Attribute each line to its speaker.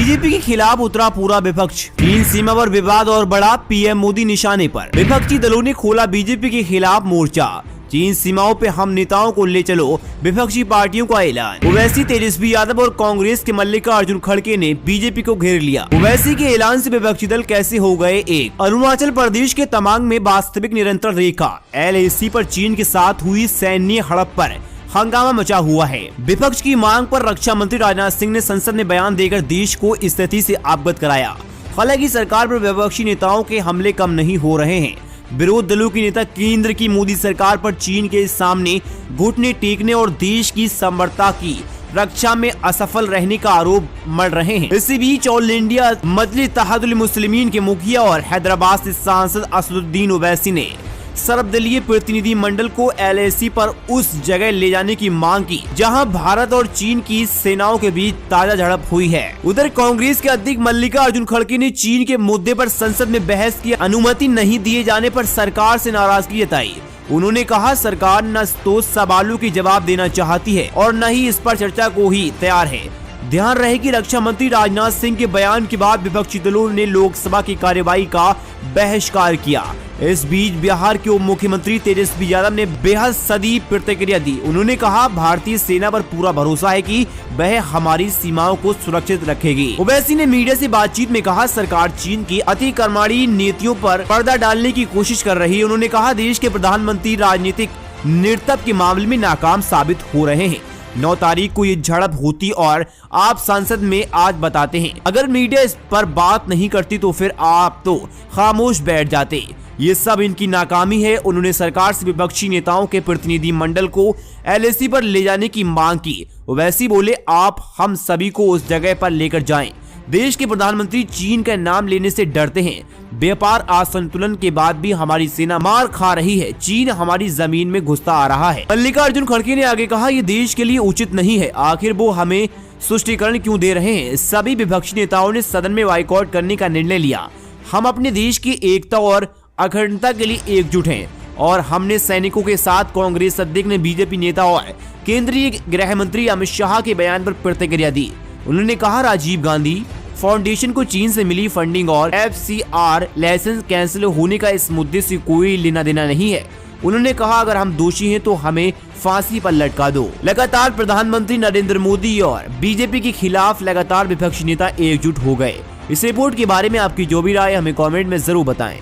Speaker 1: BJP के खिलाफ उतरा पूरा विपक्ष। चीन सीमा पर विवाद और बढ़ा, पीएम मोदी निशाने पर। विपक्षी दलों ने खोला बीजेपी के खिलाफ मोर्चा। चीन सीमाओं पे हम नेताओं को ले चलो, विपक्षी पार्टियों का ऐलान। ओवैसी, तेजस्वी यादव और कांग्रेस के मल्लिकार्जुन खड़गे ने बीजेपी को घेर लिया। ओवैसी के ऐलान से विपक्षी दल कैसे हो गए एक। अरुणाचल प्रदेश के तवांग में वास्तविक निरंतर रेखा LAC पर चीन के साथ हुई सैन्य हड़प पर हंगामा मचा हुआ है। विपक्ष की मांग पर रक्षा मंत्री राजनाथ सिंह ने संसद में बयान देकर देश को स्थिति से अवगत कराया। हालांकि सरकार पर विपक्षी नेताओं के हमले कम नहीं हो रहे हैं। विरोध दलों के नेता केंद्र की मोदी सरकार पर चीन के सामने घुटने टेकने और देश की समर्थता की रक्षा में असफल रहने का आरोप मढ़ रहे हैं। इसी बीच ऑल इंडिया मजलिस इत्तेहादुल मुस्लिमीन के मुखिया और हैदराबाद से सांसद असदुद्दीन ओवैसी ने सर्वदलीय प्रतिनिधि मंडल को LAC पर उस जगह ले जाने की मांग की जहां भारत और चीन की सेनाओं के बीच ताजा झड़प हुई है। उधर कांग्रेस के अध्यक्ष मल्लिकार्जुन खड़गे ने चीन के मुद्दे पर संसद में बहस की अनुमति नहीं दिए जाने पर सरकार से नाराजगी जताई। उन्होंने कहा, सरकार न तो सवालों की जवाब देना चाहती है और न ही इस पर चर्चा को ही तैयार है। ध्यान रहे कि रक्षा मंत्री राजनाथ सिंह के बयान के बाद विपक्षी दलों ने लोकसभा की कार्यवाही का बहिष्कार किया। इस बीच बिहार के उप मुख्यमंत्री तेजस्वी यादव ने बेहद सदी प्रतिक्रिया दी। उन्होंने कहा, भारतीय सेना पर पूरा भरोसा है कि वह हमारी सीमाओं को सुरक्षित रखेगी। ओवैसी ने मीडिया से बातचीत में कहा, सरकार चीन की अतिक्रमणीय नीतियों पर पर्दा डालने की कोशिश कर रही है। उन्होंने कहा, देश के प्रधानमंत्री राजनीतिक नेतृत्व के मामले में नाकाम साबित हो रहे हैं। 9 तारीख को ये झड़प होती और आप संसद में आज बताते हैं। अगर मीडिया इस पर बात नहीं करती तो फिर आप तो खामोश बैठ जाते। ये सब इनकी नाकामी है। उन्होंने सरकार से विपक्षी नेताओं के प्रतिनिधि मंडल को LAC पर ले जाने की मांग की। ओवैसी बोले, आप हम सभी को उस जगह पर लेकर जाएं। देश के प्रधानमंत्री चीन का नाम लेने से डरते हैं। व्यापार असंतुलन के बाद भी हमारी सेना मार खा रही है। चीन हमारी जमीन में घुसता आ रहा है। मल्लिकार्जुन खड़गे ने आगे कहा, ये देश के लिए उचित नहीं है। आखिर वो हमें स्पष्टीकरण क्यों दे रहे हैं। सभी विपक्षी नेताओं ने सदन में बाइकआउट करने का निर्णय लिया। हम अपने देश की एकता और अखंडता के लिए एकजुट हैं और हमने सैनिकों के साथ। कांग्रेस अध्यक्ष ने बीजेपी नेता और केंद्रीय गृह मंत्री अमित शाह के बयान पर प्रतिक्रिया दी। उन्होंने कहा, राजीव गांधी फाउंडेशन को चीन से मिली फंडिंग और FCR लाइसेंस कैंसिल होने का इस मुद्दे से कोई लेना देना नहीं है। उन्होंने कहा, अगर हम दोषी हैं तो हमें फांसी पर लटका दो। लगातार प्रधानमंत्री नरेंद्र मोदी और बीजेपी के खिलाफ लगातार विपक्षी नेता एकजुट हो गए। इस रिपोर्ट के बारे में आपकी जो भी राय हमें कमेंट में जरूर बताएं।